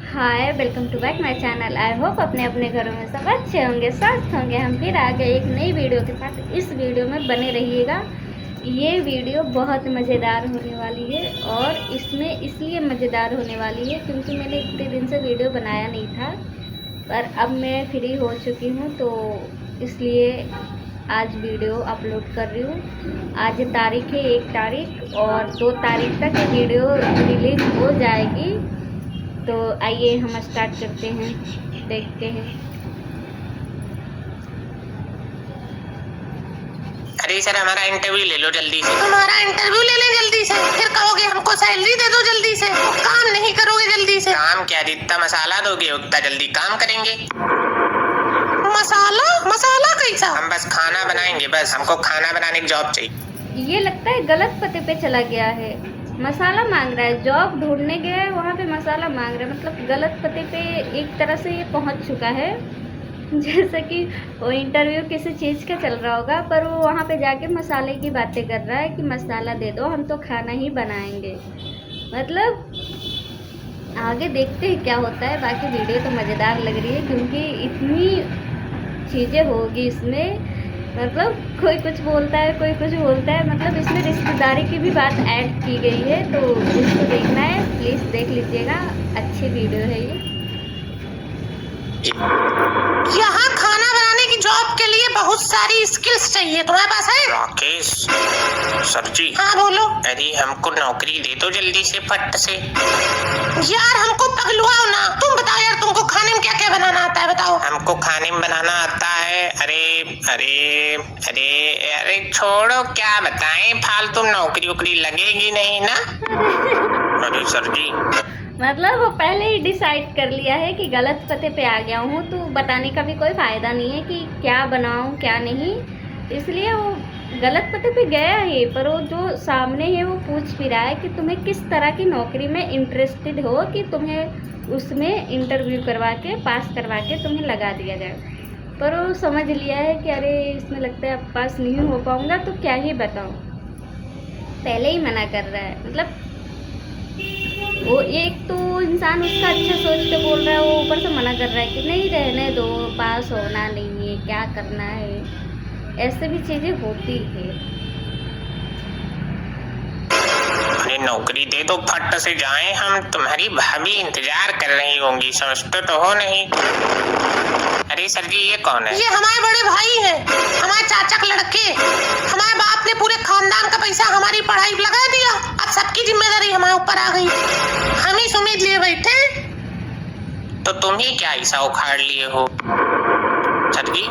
Hi, welcome to back my channel. I hope अपने अपने घरों में सब अच्छे होंगे, स्वस्थ होंगे। हम फिर आ गए एक नई वीडियो के साथ। इस वीडियो में बने रहिएगा। ये वीडियो बहुत मज़ेदार होने वाली है और इसमें इसलिए मज़ेदार होने वाली है क्योंकि मैंने इतने दिन से वीडियो बनाया नहीं था, पर अब मैं फ्री हो चुकी हूँ तो इसलिए आज वीडियो अपलोड कर रही हूँ। आज तारीख है 1 तारीख और 2 तारीख तक वीडियो रिलीज हो जाएगी। तो आइए हम स्टार्ट करते हैं, देखते हैं। अरे सर, हमारा इंटरव्यू ले लो जल्दी से। हमारा इंटरव्यू ले लें जल्दी से, फिर कहोगे हमको सैलरी दे दो जल्दी से, काम नहीं करोगे जल्दी से। काम क्या, जितना मसाला दोगे उतना जल्दी काम करेंगे। मसाला मसाला कैसा? हम बस खाना बनाएंगे, बस हमको खाना बनाने की जॉब चाहिए। ये लगता है गलत पते पे चला गया है। मसाला मांग रहा है, जॉब ढूंढने गया है वहाँ पे मसाला मांग रहा है। मतलब गलत पते पे एक तरह से ये पहुँच चुका है। जैसे कि वो इंटरव्यू किसी चीज़ का चल रहा होगा पर वो वहाँ पे जाके मसाले की बातें कर रहा है कि मसाला दे दो, हम तो खाना ही बनाएंगे। मतलब आगे देखते हैं क्या होता है। बाकी वीडियो तो मज़ेदार लग रही है क्योंकि इतनी चीज़ें होगी इसमें। मतलब कोई कुछ बोलता है, कोई कुछ बोलता है। मतलब इसमें रिश्तेदारी की भी बात ऐड की गई है, तो उसको देखना है, प्लीज़ देख लीजिएगा। अच्छी वीडियो है ये। यहाँ खाना बनाने की जॉब के लिए बहुत सारी स्किल्स चाहिए, तुम्हारे पास है? राकेश सर जी। हाँ बोलो। अरे हमको नौकरी दे दो जल्दी से, फट से। यार हमको पगलुआओ ना, तुम बताओ यार, तुमको खाने में क्या क्या बनाना आता है बताओ। हमको खाने में बनाना आता है। अरे अरे अरे अरे छोड़ो, क्या बताएं, फालतू नौकरी वोकरी लगेगी नहीं ना। अरे सर जी, मतलब वो पहले ही डिसाइड कर लिया है कि गलत पते पे आ गया हूँ, तो बताने का भी कोई फ़ायदा नहीं है कि क्या बनाऊँ क्या नहीं। इसलिए वो गलत पते पे गया है। पर वो जो सामने है वो पूछ भी रहा है कि तुम्हें किस तरह की नौकरी में इंटरेस्टेड हो कि तुम्हें उसमें इंटरव्यू करवा के पास करवा के तुम्हें लगा दिया जाए। पर वो समझ लिया है कि अरे इसमें लगता है अब पास नहीं हो पाऊँगा तो क्या ही बताऊँ। पहले ही मना कर रहा है। मतलब वो एक तो इंसान उसका अच्छा सोच के बोल रहा है, वो ऊपर से मना कर रहा है कि नहीं रहने दो, पास होना नहीं है, क्या करना है। ऐसे भी चीज़ें होती है। अरे नौकरी दे दो, फट से जाएं हम। तुम्हारी भाभी इंतजार कर रही होंगी, समझते तो हो नहीं। अरे सर जी, ये कौन है? ये हमारे बड़े भाई हैं, हमारे चाचा के लड़के। हमारे बाप ने पूरे खानदान का पैसा हमारी पढ़ाई पे लगा दिया, अब सबकी जिम्मेदारी हमारे ऊपर आ गई। हम ही उम्मीद लिए बैठे। तो तुम ही क्या ऐसा उखाड़ लिए हो सर जी?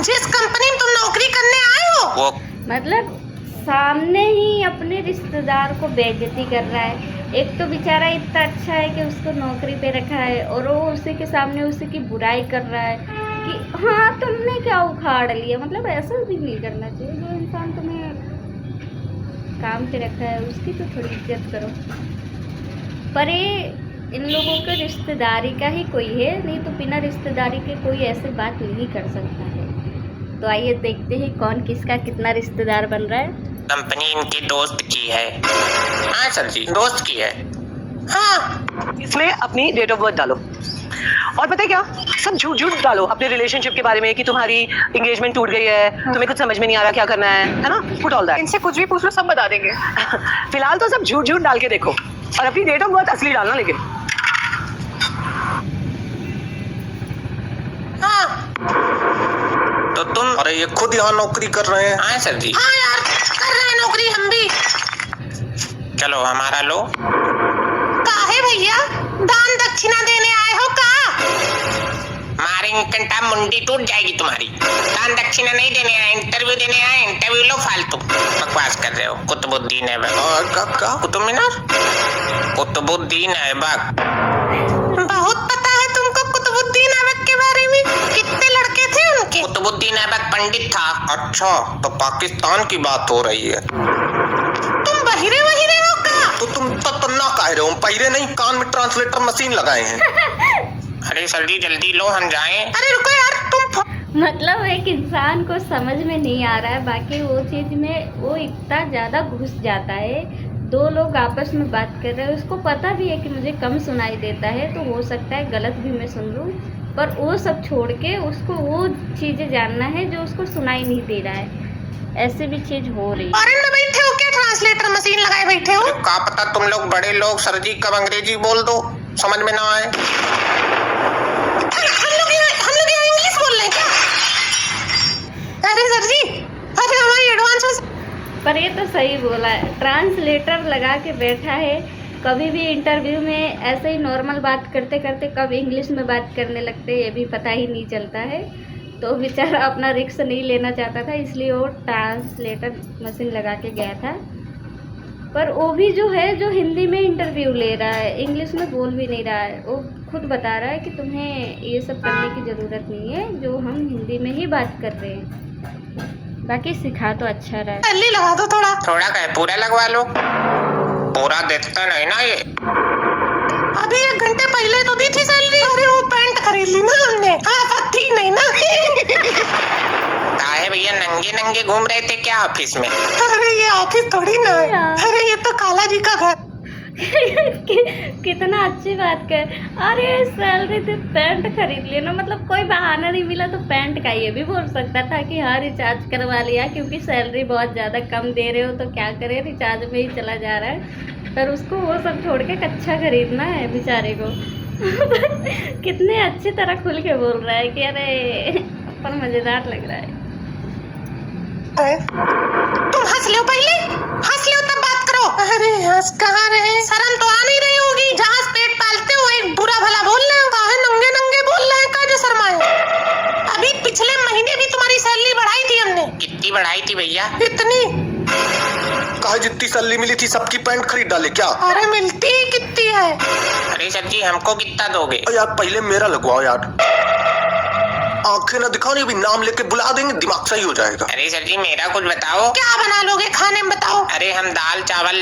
जिस कंपनी में तुम नौकरी करने आए हो वो मतलब सामने ही अपने रिश्तेदार को बेइज्जती कर रहा है। एक तो बेचारा इतना अच्छा है कि उसको नौकरी पे रखा है और वो उसी के सामने उसी की बुराई कर रहा है कि हाँ तुमने क्या उखाड़ लिया। मतलब ऐसा भी नहीं करना चाहिए। जो इंसान तुम्हें काम पे रखा है उसकी तो थोड़ी इज्जत करो। पर ये इन लोगों के रिश्तेदारी का ही कोई है, नहीं तो बिना रिश्तेदारी के कोई ऐसे बात नहीं कर सकता है। तो आइए देखते हैं कौन किसका कितना रिश्तेदार बन रहा है। कंपनी इनके दोस्त की है। हाँ सर जी, दोस्त की है। हाँ, इसमें अपनी डेट ऑफ बर्थ डालो और पता है क्या, सब झूठ झूठ डालो अपने रिलेशनशिप के बारे में कि तुम्हारी एंगेजमेंट टूट गई है, तुम्हें कुछ समझ में नहीं आ रहा क्या करना है ना। Put all that. इनसे कुछ भी पूछ लो, सब बता देंगे। फिलहाल तो सब झूठ झूठ डाल के देखो और अपनी डेट ऑफ बर्थ असली डालना। लेकिन हाँ तो तुम? अरे ये खुद यहाँ नौकरी कर रहे हैं? हाँ सर जी। हाँ यार, कर रहे हैं नौकरी हम भी। चलो हमारा लो। काहे भैया, दान दक्षिणा देने आए हो का? मारेंगे कंटा, मुंडी टूट जाएगी तुम्हारी। दान दक्षिणा नहीं देने आए, इंटरव्यू देने आए। इंटरव्यू लो, फालतू बकवास कर रहे हो। कुतुबुद्दीन ऐबक। क्या कुतुब मीनार? कुतुबुद्दीन ऐबक। बहुत पता है तुमको कुतुबुद्दीन ऐबक के बारे में। कितने लड़के थे उनके? कुतुबुद्दीन ऐबक पंडित था। अच्छा, तो पाकिस्तान की बात हो रही है। तुम बहिरे वहिरे हो का? तो तुम तन्ना कह रहे हो? पहिरे नहीं, कान में ट्रांसलेटर मशीन लगाए हैं। अरे सर जी जल्दी लो, हम जाएं। अरे रुको यार, तुम मतलब एक इंसान को समझ में नहीं आ रहा है, बाकी वो चीज़ में वो इतना ज़्यादा घुस जाता है दो लोग आपस में बात कर रहे हैं, उसको पता भी है कि मुझे कम सुनाई देता है, तो हो सकता है गलत भी मैं सुन लूँ, पर वो सब छोड़ के उसको वो चीज़ें जानना है जो उसको सुनाई नहीं दे रहा है। ऐसे भी चीज़ हो रही है। फॉरेन में बैठे हो क्या, ट्रांसलेटर मशीन लगाए बैठे हो? का पता तुम लोग बड़े लोग सर जी कब अंग्रेजी बोल दो समझ में ना आए। हम लोग यहाँ इंग्लिश बोल रहे हैं क्या? अरे सर जी, अरे हमारी एडवांस में पर ये तो सही बोला है, ट्रांसलेटर लगा के बैठा है। कभी भी इंटरव्यू में ऐसे ही नॉर्मल बात करते करते कब इंग्लिश में बात करने लगते हैं ये भी पता ही नहीं चलता है। तो बेचारा अपना रिस्क नहीं लेना चाहता था, इसलिए वो ट्रांसलेटर मशीन लगा के गया था। पर वो भी जो है जो हिंदी में इंटरव्यू ले रहा है, इंग्लिश में बोल भी नहीं रहा है। वो खुद बता रहा है कि तुम्हें ये सब करने की ज़रूरत नहीं है, जो हम हिंदी में ही बात कर रहे हैं। बाकी सिखा तो अच्छा रहा है। सैलरी लगा दो थोड़ा। थोड़ा क्या पूरा लगवा लो, पूरा देता नहीं ना ये। अभी 1 घंटे पहले तो दी थी सैलरी। अरे वो पैंट खरीद ली ना हमने, हाँ थी नहीं ना। काहे भैया नंगे नंगे घूम रहे थे क्या ऑफिस में? अरे ये ऑफिस थोड़ी ना है, अरे ये तो काला जी का घर। कितना अच्छी बात कर। अरे सैलरी थी पैंट खरीद लेना, मतलब कोई बहाना नहीं मिला तो पैंट का ये भी बोल सकता था कि हाँ रिचार्ज करवा लिया, क्योंकि सैलरी बहुत ज़्यादा कम दे रहे हो तो क्या करे, रिचार्ज में ही चला जा रहा है। पर उसको वो सब छोड़ के कच्छा खरीदना है बेचारे को। कितने अच्छी तरह खुल के बोल रहा है कि अरे पर मज़ेदार लग रहा है। तुम हंस लो पहले, हंस लो तब बात करो। अरे हंस कहाँ रहे, शर्म तो आ नहीं रही होगी। जहाँ पेट पालते हो एक बुरा भला बोल रहे हो, काहे नंगे नंगे बोल रहे हैं, काहे शर्माए। अभी पिछले महीने भी तुम्हारी सैलरी बढ़ाई थी हमने। कितनी बढ़ाई थी भैया? इतनी कहा जितनी सैलरी मिली थी सबकी पैंट खरीद डाले क्या? अरे मिलती ही कितनी है। अरे सर जी हमको कितना दोगे? यार पहले मेरा लगवाओ यार, आंखें ना दिखाओ, नहीं अभी नाम लेके बुला देंगे, दिमाग सही हो जाएगा। अरे सर जी मेरा कुछ बताओ। क्या बना लोगे खाने में बताओ? अरे हम दाल चावल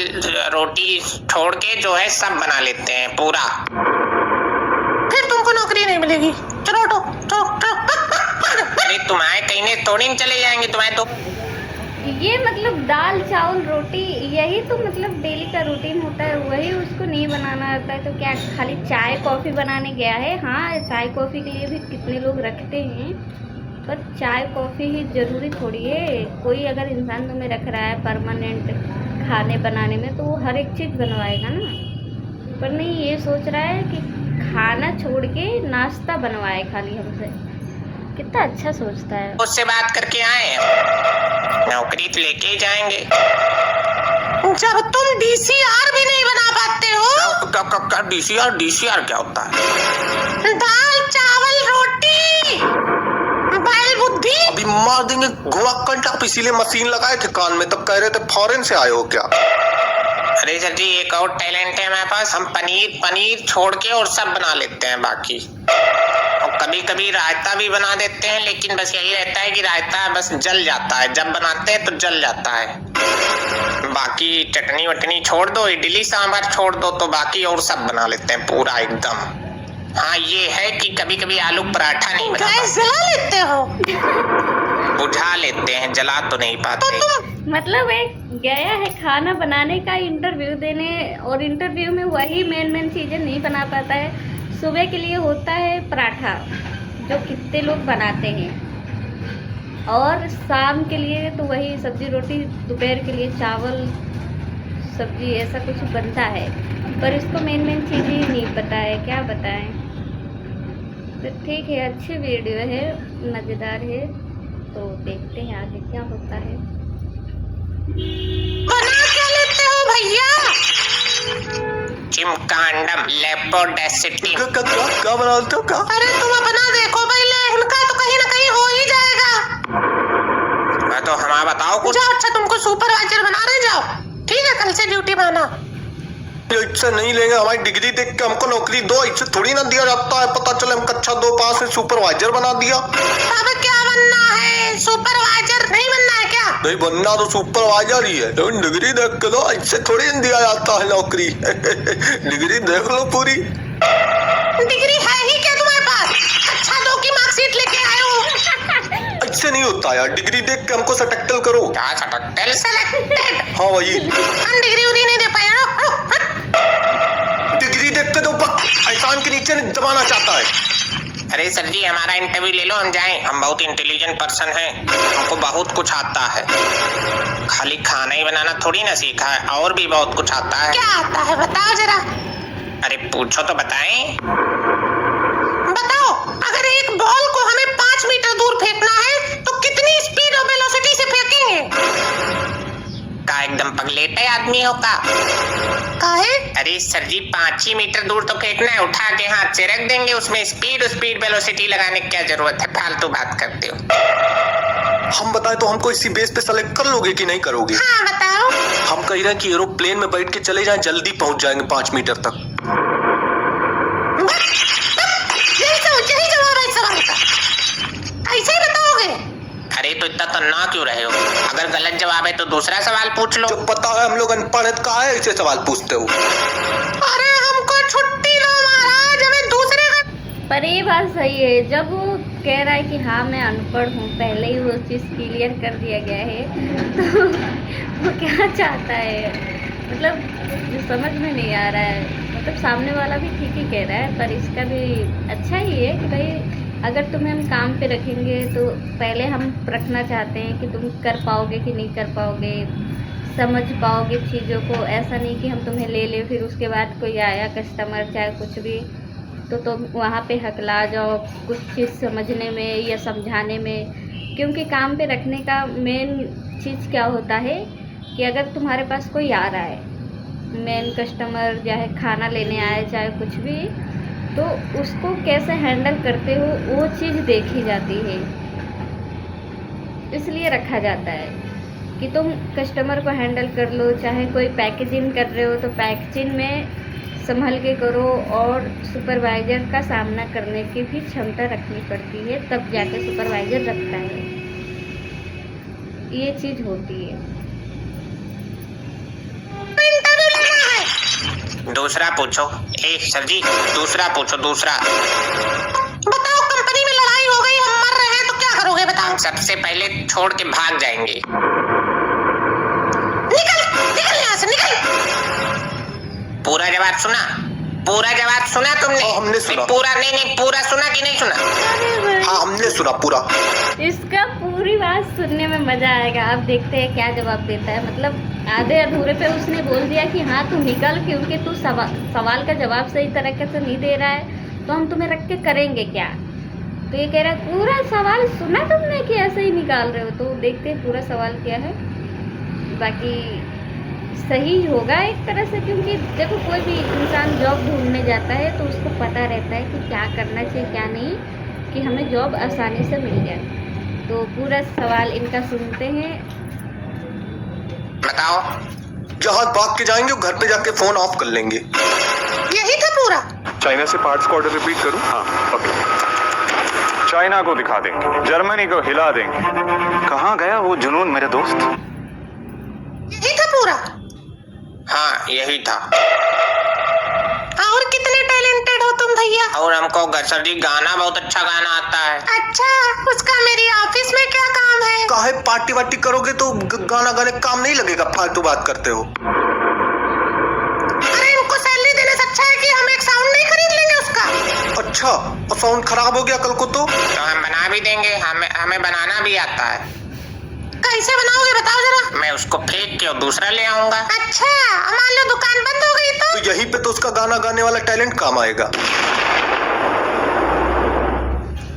रोटी छोड़ के जो है सब बना लेते हैं पूरा। फिर तुमको नौकरी नहीं मिलेगी। चलो उठो, चलो अरे तुम्हारे कहीं ने थोड़ी चले जाएंगे तुम्हारे तो। ये मतलब दाल चावल रोटी यही तो मतलब डेली का रूटीन होता है, वही उसको नहीं बनाना आता है तो क्या खाली चाय कॉफ़ी बनाने गया है? हाँ चाय कॉफ़ी के लिए भी कितने लोग रखते हैं, पर चाय कॉफ़ी ही ज़रूरी थोड़ी है। कोई अगर इंसान तुम्हें रख रहा है परमानेंट खाने बनाने में तो वो हर एक चीज़ बनवाएगा ना। पर नहीं, ये सोच रहा है कि खाना छोड़ के नाश्ता बनवाए खाली हमसे। कितना अच्छा सोचता है। उससे बात करके आए हैं, नौकरी तो लेके ही जाएंगे। जब तुम डीसीआर भी नहीं बना पाते हो। क्या डीसीआर क्या होता है? दाल चावल रोटी बैल बुद्धि। अभी मार देंगे घोड़ा कंटा, आप इसीलिए मशीन लगाए थे कान में, तब कह रहे थे फॉरेन से आए हो क्या? अरे सर जी एक और टैलेंट है हमारे पास, हम पनीर छोड़ के और सब बना लेते हैं बाकी। और कभी कभी रायता भी बना देते हैं, लेकिन बस यही रहता है कि रायता बस जल जाता है, जब बनाते हैं तो जल जाता है। बाकी चटनी वटनी छोड़ दो, इडली सांभर छोड़ दो, तो बाकी और सब बना लेते हैं पूरा एकदम। हाँ ये है कि कभी कभी आलू पराठा नहीं बना गैस जला लेते हो? बुझा लेते हैं, जला तो नहीं पाते। मतलब एक गया है खाना बनाने का इंटरव्यू देने, और इंटरव्यू में वही मेन चीज़ें नहीं बना पाता है। सुबह के लिए होता है पराठा जो कितने लोग बनाते हैं, और शाम के लिए तो वही सब्जी रोटी, दोपहर के लिए चावल सब्जी ऐसा कुछ बनता है। पर इसको मेन चीज़ें ही नहीं पता है, क्या बताएं। तो ठीक है, अच्छी वीडियो है, मज़ेदार है, तो देखते हैं आगे क्या होता है। बना क्या लेते हो भैया? चिमकांडम लेपोडेसिटी। क्या बनाते हो क्या? अरे तुम अपना देखो पहले, इनका तो कहीं ना कहीं हो ही जाएगा। तो हमारा बताओ कुछ। जाओ, अच्छा तुमको सुपरवाइजर बना रहे, जाओ ठीक है, कल से ड्यूटी बना। इससे नहीं लेंगे, हमारी डिग्री देख के हमको नौकरी दो, इससे थोड़ी ना दिया जाता है। पता चले हम कक्षा 2 पास से सुपरवाइजर बना दिया। अब क्या बनना है? सुपरवाइजर नहीं बनना है क्या? नहीं बनना तो सुपरवाइजर ही है, तो डिग्री देख के दो, इससे थोड़ी ना दिया जाता है नौकरी। डिग्री देख लो पूरी। डिग्री है ही क्या तुम्हारे पास? कक्षा 2 की मार्कशीट लेके आए हो? इससे से नहीं होता यार, डिग्री देख के हमको सटक्टल करो। क्या सटक्टल? सेलेक्टेड। हाँ वही, हम डिग्री उरी नहीं दे पाए। डिग्री देख के तो एहसान के नीचे दबाना चाहता है। अरे सर जी हमारा इंटरव्यू ले लो, हम जाएं। हम बहुत इंटेलिजेंट पर्सन हैं, हमको बहुत कुछ आता है। खाली खाना ही बनाना थोड़ी ना सीखा है, और भी बहुत कुछ आता है। क्या आता है बताओ जरा। अरे पूछो तो बताएं। बताओ, अगर एक बॉल को हमें 5 मीटर दूर फेंकना है तो कितनी स्पीड और वेलोसिटी से फेंकेंगे? का एकदम पगलेटे आदमी हो का? काहे? अरे सर जी 5 ही मीटर दूर तो फेंकना है, उठा के हाथ से रख देंगे। उसमें स्पीड वेलोसिटी लगाने की क्या जरूरत है? फालतू बात करते हो। हम बताएं तो हमको इसी बेस पे सेलेक्ट कर लोगे कि नहीं करोगे? हाँ बताओ। हम कह रहे हैं कि एरोप्लेन में बैठ के चले जाएं, जल्दी पहुंच जाएंगे 5 मीटर तक। यही जवाब है इस सवाल का। ऐसे ही बताओगे? अरे तो इतना तन्ना क्यों रहे हो? अगर गलत जवाब है तो दूसरा सवाल पूछ लो। जब पता है हम लोग अनपढ़ हैं, काहे ऐसे सवाल पूछते हो? अरे हमको छुट्टी दो महाराज, हमें दूसरे का। पर ये बात सही है, जब वो कह रहा है कि हाँ मैं अनपढ़ हूँ, पहले ही वो चीज़ क्लियर कर दिया गया है, तो वो क्या चाहता है? मतलब जो समझ में नहीं आ रहा है। मतलब सामने वाला भी ठीक ही कह रहा है, पर इसका भी अच्छा ही है कि भाई अगर तुम्हें हम काम पे रखेंगे तो पहले हम रखना चाहते हैं कि तुम कर पाओगे कि नहीं कर पाओगे, समझ पाओगे चीज़ों को। ऐसा नहीं कि हम तुम्हें ले ले, फिर उसके बाद कोई आया कस्टमर चाहे कुछ भी तो तुम वहाँ पे हकला जाओ कुछ चीज़ समझने में या समझाने में। क्योंकि काम पे रखने का मेन चीज़ क्या होता है कि अगर तुम्हारे पास कोई आ रहा है, मेन कस्टमर चाहे खाना लेने आए चाहे कुछ भी, तो उसको कैसे हैंडल करते हो वो चीज़ देखी जाती है। इसलिए रखा जाता है कि तुम कस्टमर को हैंडल कर लो, चाहे कोई पैकेजिंग कर रहे हो तो पैकेजिंग में संभल के करो, और सुपरवाइज़र का सामना करने की भी क्षमता रखनी पड़ती है, तब जाके सुपरवाइज़र रखता है। ये चीज़ होती है। इंटरव्यू लेना है। दूसरा पूछो। ए सर जी दूसरा पूछो, दूसरा। बताओ, कंपनी में लड़ाई हो गई, हम मर रहे हैं तो क्या करोगे बताओ? सबसे पहले छोड़ के भाग जाएंगे। निकल निकल यहाँ से, निकल। पूरा जवाब सुना? पूरा जवाब सुना तुमने? हाँ, हमने सुना। पूरा नहीं, पूरा सुना कि नहीं सुना? हाँ हमने सुना पूरा। इसका पूरी बात सुनने में मजा आएगा। आप देखते हैं क्या जवाब देता है। मतलब आधे अधूरे पे उसने बोल दिया कि हाँ तू निकल, क्योंकि तू सवाल का जवाब सही तरीके से नहीं दे रहा है तो हम तुम्हें रख के करेंगे क्या। तो ये कह रहा है पूरा सवाल सुना तुमने कि ऐसे ही निकाल रहे हो। तो देखते हैं पूरा सवाल क्या है। बाकी सही होगा एक तरह से, क्योंकि देखो कोई भी इंसान जॉब ढूंढने जाता है तो उसको पता रहता है कि क्या करना चाहिए क्या नहीं, कि हमें जॉब आसानी से मिल जाए। तो पूरा सवाल इनका सुनते हैं। बताओ। जहाज भाग के जाएंगे, घर पे जाके फोन ऑफ कर लेंगे। यही था पूरा। चाइना से पार्ट्स का ऑर्डर रिपीट करूं? हाँ ओके। चाइना को दिखा देंगे, जर्मनी को हिला देंगे। कहाँ गया वो जुनून मेरे दोस्त? यही था पूरा। हाँ यही था। और कितने टैलेंटेड हो तुम भैया। और हमको सर जी गाना बहुत अच्छा गाना आता है। अच्छा, उसका मेरी ऑफिस में क्या काम है? काहे पार्टी वार्टी करोगे तो गाना गाने काम नहीं लगेगा, फालतू बात करते हो। अरे इनको सैलरी देने से अच्छा है कि हम एक साउंड नहीं खरीद लेंगे उसका। अच्छा, और साउंड खराब हो गया कल को तो हम बना भी देंगे, हमें बनाना भी आता है। कैसे बनाओगे बताओ जरा। मैं उसको फेंक के और दूसरा ले आऊंगा। अच्छा, मान लो दुकान बंद हो गई तो यहीं पे तो उसका गाना गाने वाला टैलेंट काम आएगा।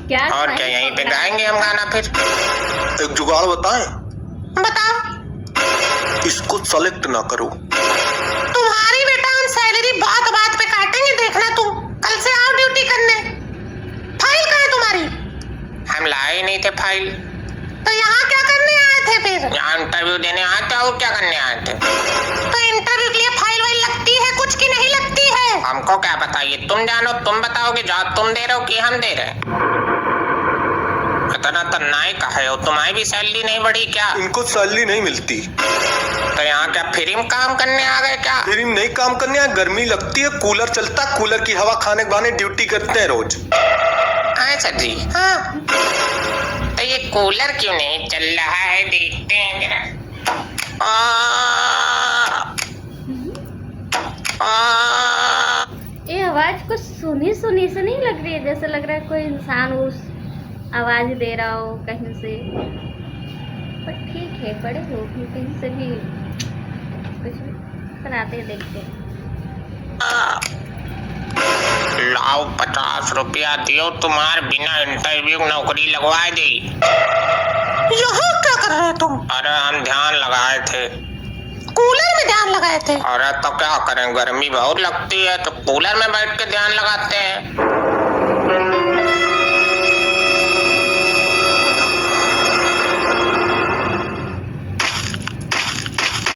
क्या और क्या यहीं पे गाएंगे हम गाना फिर। एक जुगाड़ बताएं? बताओ। इसको सेलेक्ट ना करो। तुम्हारी बेटा हम सैलरी बात बात पे काटेंगे, देखना तुम। कल से आओ ड्यूटी करने। फाइल कहाँ है तुम्हारी? हम लाए नहीं थे फाइल। तो यहाँ क्या करने आए थे फिर? यहाँ इंटरव्यू देने आए थे, और क्या करने आए थे। तो इंटरव्यू के लिए फाइल वाइल लगती है कुछ की नहीं लगती है? हमको क्या बताइए, तुम जानो, तुम बताओगे जॉब तुम दे रहे हो कि हम दे रहे हैं। इतना तन्नाई का है, तुम्हारी भी सैलरी नहीं बढ़ी क्या? इनको सैलरी नहीं मिलती। तो यहाँ क्या फ्री में काम करने आ गए क्या? फिर नहीं काम करने आए, गर्मी लगती है, कूलर चलता, कूलर की हवा खाने के बहाने ड्यूटी करते हैं रोज। आए सर जी। हाँ। तो ये कूलर क्यों नहीं चल रहा है, देखते हैं जरा। ये आवाज कुछ सुनी सुनी से नहीं लग रही है, जैसे लग रहा है कोई इंसान उस आवाज दे रहा हो कहीं से। पर ठीक है, बड़े लोग भी कहीं से भी कुछ भी कराते देखते हैं। लाओ 50 रुपया दियो, तुम्हारे बिना इंटरव्यू नौकरी लगवा दी। यहाँ क्या कर रहे तुम? अरे हम ध्यान लगाए थे। कूलर में ध्यान लगाए थे? अरे तो क्या करें, गर्मी बहुत लगती है तो कूलर में बैठ के ध्यान लगाते हैं।